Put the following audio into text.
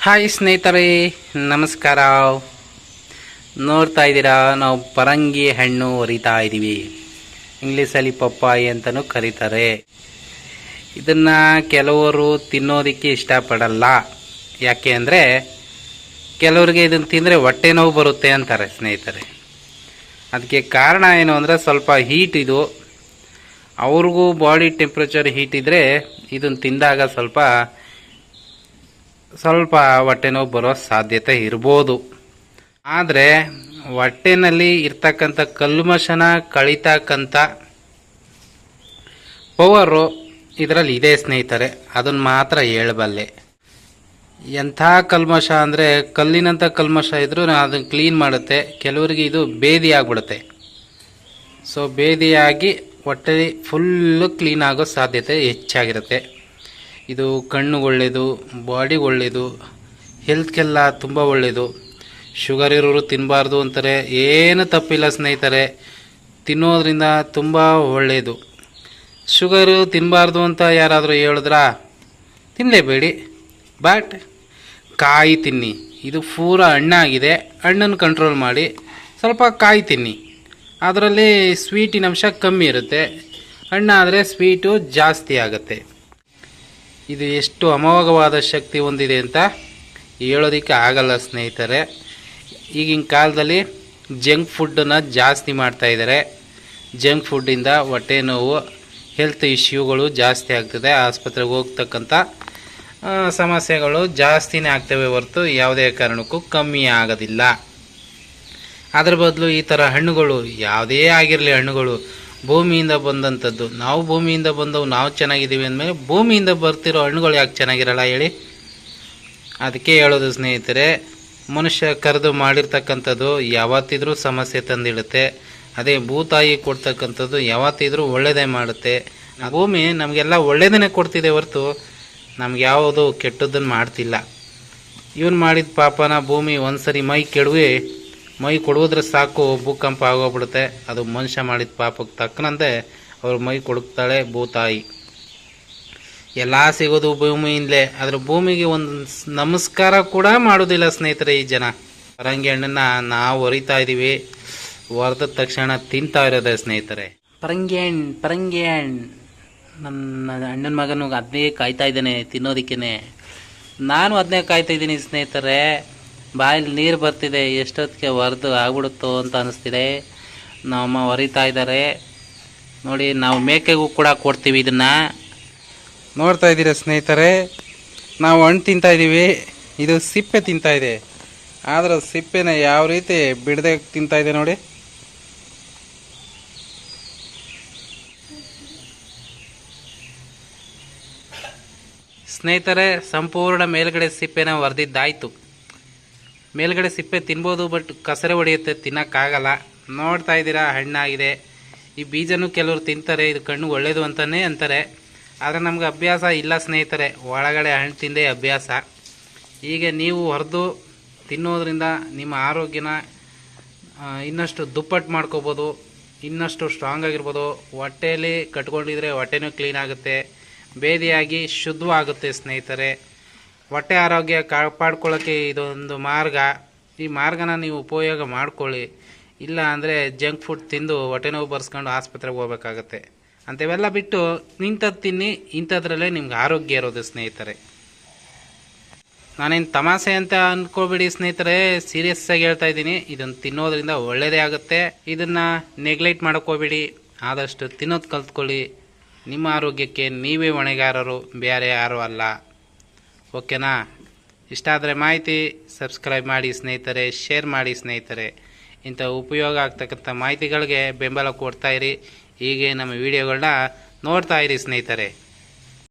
Hi ಸ್ನೇಹಿತರೆ, ನಮಸ್ಕಾರ. ನೋಡ್ತಾ ಇದ್ದೀರಾ, ನಾವು ಪರಂಗಿ ಹಣ್ಣು ಹೊರಿತಾ ಇದ್ದೀವಿ. ಇಂಗ್ಲೀಷಲ್ಲಿ ಪಪ್ಪಾಯಿ ಅಂತಲೂ ಕರೀತಾರೆ. ಇದನ್ನು ಕೆಲವರು ತಿನ್ನೋದಕ್ಕೆ ಇಷ್ಟಪಡಲ್ಲ. ಯಾಕೆ ಅಂದರೆ ಕೆಲವರಿಗೆ ಇದನ್ನು ತಿಂದರೆ ಹೊಟ್ಟೆ ನೋವು ಬರುತ್ತೆ ಅಂತಾರೆ ಸ್ನೇಹಿತರೆ. ಅದಕ್ಕೆ ಕಾರಣ ಏನು ಅಂದರೆ ಸ್ವಲ್ಪ ಹೀಟ್ ಇದು. ಅವ್ರಿಗೂ ಬಾಡಿ ಟೆಂಪ್ರೇಚರ್ ಹೀಟ್ ಇದ್ದರೆ ಇದನ್ನು ತಿಂದಾಗ ಸ್ವಲ್ಪ ಹೊಟ್ಟೆ ನೋವು ಬರೋ ಸಾಧ್ಯತೆ ಇರ್ಬೋದು. ಆದರೆ ಹೊಟ್ಟೆನಲ್ಲಿ ಇರ್ತಕ್ಕಂಥ ಕಲ್ಮಶನ ಕಳಿತಕ್ಕಂಥ ಪವರು ಇದರಲ್ಲಿ ಇದೆ ಸ್ನೇಹಿತರೆ. ಅದನ್ನು ಮಾತ್ರ ಹೇಳಬಲ್ಲೆ. ಎಂಥ ಕಲ್ಮಶ ಅಂದರೆ ಕಲ್ಲಿನಂಥ ಕಲ್ಮಶ ಇದ್ರೂ ಅದನ್ನು ಕ್ಲೀನ್ ಮಾಡುತ್ತೆ. ಕೆಲವರಿಗೆ ಇದು ಬೇದಿ ಆಗಿಬಿಡುತ್ತೆ. ಸೊ ಬೇದಿಯಾಗಿ ಹೊಟ್ಟೆ ಫುಲ್ಲು ಕ್ಲೀನ್ ಆಗೋ ಸಾಧ್ಯತೆ ಹೆಚ್ಚಾಗಿರುತ್ತೆ. ಇದು ಕಣ್ಣಿಗೆ ಒಳ್ಳೆಯದು, ಬಾಡಿಗೆ ಒಳ್ಳೆಯದು, ಹೆಲ್ತ್ಗೆಲ್ಲ ತುಂಬ ಒಳ್ಳೆಯದು. ಶುಗರ್ ಇರೋರು ತಿನ್ನಬಾರ್ದು ಅಂತಾರೆ. ಏನು ತಪ್ಪಿಲ್ಲ ಸ್ನೇಹಿತರೆ, ತಿನ್ನೋದ್ರಿಂದ ತುಂಬ ಒಳ್ಳೆಯದು. ಶುಗರು ತಿನ್ನಬಾರ್ದು ಅಂತ ಯಾರಾದರೂ ಹೇಳಿದ್ರಾ? ತಿನ್ನಲೇಬೇಡಿ. ಬಟ್ ಕಾಯಿ ತಿನ್ನಿ. ಇದು ಪೂರ ಹಣ್ಣಾಗಿದೆ. ಹಣ್ಣನ್ನು ಕಂಟ್ರೋಲ್ ಮಾಡಿ ಸ್ವಲ್ಪ ಕಾಯಿ ತಿನ್ನಿ. ಅದರಲ್ಲಿ ಸ್ವೀಟಿನ ಅಂಶ ಕಮ್ಮಿ ಇರುತ್ತೆ. ಹಣ್ಣಾದರೆ ಸ್ವೀಟು ಜಾಸ್ತಿ ಆಗುತ್ತೆ. ಇದು ಎಷ್ಟು ಅಮೋಘವಾದ ಶಕ್ತಿ ಹೊಂದಿದೆ ಅಂತ ಹೇಳೋದಕ್ಕೆ ಆಗಲ್ಲ ಸ್ನೇಹಿತರೆ. ಈಗಿನ ಕಾಲದಲ್ಲಿ ಜಂಕ್ ಫುಡ್ಡನ್ನು ಜಾಸ್ತಿ ಮಾಡ್ತಾಯಿದ್ದಾರೆ. ಜಂಕ್ ಫುಡ್ಡಿಂದ ಹೊಟ್ಟೆ ನೋವು, ಹೆಲ್ತ್ ಇಶ್ಯೂಗಳು ಜಾಸ್ತಿ ಆಗ್ತದೆ. ಆಸ್ಪತ್ರೆಗೆ ಹೋಗ್ತಕ್ಕಂಥ ಸಮಸ್ಯೆಗಳು ಜಾಸ್ತಿನೇ ಆಗ್ತವೆ ಹೊರತು ಯಾವುದೇ ಕಾರಣಕ್ಕೂ ಕಮ್ಮಿ ಆಗೋದಿಲ್ಲ. ಅದರ ಬದಲು ಈ ಥರ ಹಣ್ಣುಗಳು, ಯಾವುದೇ ಆಗಿರಲಿ ಹಣ್ಣುಗಳು, ಭೂಮಿಯಿಂದ ಬಂದಂಥದ್ದು. ನಾವು ಭೂಮಿಯಿಂದ ಬಂದವು, ನಾವು ಚೆನ್ನಾಗಿದ್ದೀವಿ ಅಂದಮೇಲೆ ಭೂಮಿಯಿಂದ ಬರ್ತಿರೋ ಹಣ್ಣುಗಳು ಯಾಕೆ ಚೆನ್ನಾಗಿರಲ್ಲ ಹೇಳಿ? ಅದಕ್ಕೆ ಹೇಳೋದು ಸ್ನೇಹಿತರೆ, ಮನುಷ್ಯ ಕರೆದು ಮಾಡಿರ್ತಕ್ಕಂಥದ್ದು ಯಾವತ್ತಿದ್ರೂ ಸಮಸ್ಯೆ ತಂದಿಡುತ್ತೆ. ಅದೇ ಭೂತಾಯಿ ಕೊಡ್ತಕ್ಕಂಥದ್ದು ಯಾವತ್ತಿದ್ರೂ ಒಳ್ಳೆಯದೇ ಮಾಡುತ್ತೆ. ಭೂಮಿ ನಮಗೆಲ್ಲ ಒಳ್ಳೆಯದನ್ನೇ ಕೊಡ್ತಿದೆ ಹೊರತು ನಮ್ಗೆ ಯಾವುದು ಕೆಟ್ಟದ್ದನ್ನು ಮಾಡ್ತಿಲ್ಲ. ಇವನು ಮಾಡಿದ ಪಾಪನ ಭೂಮಿ ಒಂದ್ಸರಿ ಮೈ ಕೊಡುವುದ್ರೆ ಸಾಕು, ಭೂಕಂಪ ಆಗೋಗ್ಬಿಡುತ್ತೆ. ಅದು ಮನುಷ್ಯ ಮಾಡಿದ ಪಾಪಕ್ಕೆ ತಕ್ಕನಂತೆ ಅವ್ರ ಮೈ ಕೊಡುತ್ತಾಳೆ ಭೂತಾಯಿ. ಎಲ್ಲ ಸಿಗೋದು ಭೂಮಿಯಿಂದಲೇ. ಆದರೆ ಭೂಮಿಗೆ ಒಂದು ನಮಸ್ಕಾರ ಕೂಡ ಮಾಡೋದಿಲ್ಲ ಸ್ನೇಹಿತರೆ ಈ ಜನ. ಪರಂಗಿ ಹಣ್ಣನ್ನು ನಾವು ಹೊರಿತಾ ಇದ್ದೀವಿ. ಹೊರದ ತಕ್ಷಣ ತಿಂತಾ ಇರೋದೇ ಸ್ನೇಹಿತರೆ. ಪರಂಗಿ ಹಣ್ಣು ನನ್ನ ಅಣ್ಣನ ಮಗನು ಅದನ್ನೇ ಕಾಯ್ತಾ ಇದ್ದಾನೆ ತಿನ್ನೋದಕ್ಕೇ. ನಾನು ಅದನ್ನೇ ಕಾಯ್ತಾ ಇದ್ದೀನಿ ಸ್ನೇಹಿತರೆ. ಬಾಯಲ್ಲಿ ನೀರು ಬರ್ತಿದೆ. ಎಷ್ಟೊತ್ತಿಗೆ ಹೊರದು ಆಗ್ಬಿಡುತ್ತೋ ಅಂತ ಅನಿಸ್ತಿದೆ. ನಮ್ಮಮ್ಮ ಹೊರಿತಾ ಇದ್ದಾರೆ ನೋಡಿ. ನಾವು ಮೇಕೆಗೂ ಕೂಡ ಕೊಡ್ತೀವಿ ಇದನ್ನು. ನೋಡ್ತಾ ಇದ್ದೀರಾ ಸ್ನೇಹಿತರೆ, ನಾವು ಹಣ್ಣು ತಿಂತಾ ಇದ್ದೀವಿ, ಇದು ಸಿಪ್ಪೆ ತಿಂತಾ ಇದೆ. ಆದರೆ ಸಿಪ್ಪೆನ ಯಾವ ರೀತಿ ಬಿಡದೆ ತಿಂತಾ ಇದೆ ನೋಡಿ. ಸ್ನೇಹಿತರೆ, ಸಂಪೂರ್ಣ ಮೇಲ್ಗಡೆ ಸಿಪ್ಪೆನ ಹೊರದಿದ್ದಾಯಿತು. ಮೇಲ್ಗಡೆ ಸಿಪ್ಪೆ ತಿನ್ಬೋದು, ಬಟ್ ಕಸರೆ ಹೊಡೆಯುತ್ತೆ, ತಿನ್ನೋಕ್ಕಾಗಲ್ಲ. ನೋಡ್ತಾ ಇದ್ದೀರಾ, ಹಣ್ಣಾಗಿದೆ. ಈ ಬೀಜನೂ ಕೆಲವರು ತಿಂತಾರೆ, ಇದು ಕಣ್ಣು ಒಳ್ಳೆಯದು ಅಂತಲೇ ಅಂತಾರೆ. ಆದರೆ ನಮ್ಗೆ ಅಭ್ಯಾಸ ಇಲ್ಲ ಸ್ನೇಹಿತರೆ, ಒಳಗಡೆ ಹಣ್ಣು ತಿಂದೇ ಅಭ್ಯಾಸ. ಹೀಗೆ ನೀವು ಹೊರದು ತಿನ್ನೋದ್ರಿಂದ ನಿಮ್ಮ ಆರೋಗ್ಯನ ಇನ್ನಷ್ಟು ದುಪ್ಪಟ್ಟು ಮಾಡ್ಕೋಬೋದು, ಇನ್ನಷ್ಟು ಸ್ಟ್ರಾಂಗ್ ಆಗಿರ್ಬೋದು. ಹೊಟ್ಟೆಯಲ್ಲಿ ಕಟ್ಕೊಂಡಿದ್ರೆ ಹೊಟ್ಟೆನೂ ಕ್ಲೀನ್ ಆಗುತ್ತೆ, ಬೇದಿಯಾಗಿ ಶುದ್ಧವಾಗುತ್ತೆ ಸ್ನೇಹಿತರೆ. ಹೊಟ್ಟೆ ಆರೋಗ್ಯ ಕಾಪಾಡ್ಕೊಳ್ಳೋಕ್ಕೆ ಇದೊಂದು ಮಾರ್ಗ. ಈ ಮಾರ್ಗನ ನೀವು ಉಪಯೋಗ ಮಾಡ್ಕೊಳ್ಳಿ. ಇಲ್ಲ ಅಂದರೆ ಜಂಕ್ ಫುಡ್ ತಿಂದು ಹೊಟ್ಟೆ ನೋವು ಬರ್ಸ್ಕೊಂಡು ಆಸ್ಪತ್ರೆಗೆ ಹೋಗ್ಬೇಕಾಗತ್ತೆ. ಅಂಥವೆಲ್ಲ ಬಿಟ್ಟು ಇಂಥದ್ದು ತಿನ್ನಿ. ಇಂಥದ್ರಲ್ಲೇ ನಿಮ್ಗೆ ಆರೋಗ್ಯ ಇರೋದು ಸ್ನೇಹಿತರೆ. ನಾನೇನು ತಮಾಷೆ ಅಂತ ಅಂದ್ಕೋಬೇಡಿ ಸ್ನೇಹಿತರೆ, ಸೀರಿಯಸ್ ಆಗಿ ಹೇಳ್ತಾ ಇದ್ದೀನಿ. ಇದನ್ನು ತಿನ್ನೋದ್ರಿಂದ ಒಳ್ಳೆಯದೇ ಆಗುತ್ತೆ. ಇದನ್ನು ನೆಗ್ಲೆಕ್ಟ್ ಮಾಡೋಕ್ಕೋಗ್ಬೇಡಿ. ಆದಷ್ಟು ತಿನ್ನೋದು ಕಲ್ತ್ಕೊಳ್ಳಿ. ನಿಮ್ಮ ಆರೋಗ್ಯಕ್ಕೆ ನೀವೇ ಹೊಣೆಗಾರರು, ಬೇರೆ ಯಾರೂ ಅಲ್ಲ. ಓಕೆನಾ? ಇಷ್ಟ ಆದರೆ ಮಾಹಿತಿ ಸಬ್ಸ್ಕ್ರೈಬ್ ಮಾಡಿ ಸ್ನೇಹಿತರೆ, ಶೇರ್ ಮಾಡಿ ಸ್ನೇಹಿತರೆ. ಇಂಥ ಉಪಯೋಗ ಆಗ್ತಕ್ಕಂಥ ಮಾಹಿತಿಗಳಿಗೆ ಬೆಂಬಲ ಕೊಡ್ತಾಯಿರಿ. ಹೀಗೆ ನಮ್ಮ ವಿಡಿಯೋಗಳನ್ನ ನೋಡ್ತಾ ಇರಿ ಸ್ನೇಹಿತರೆ.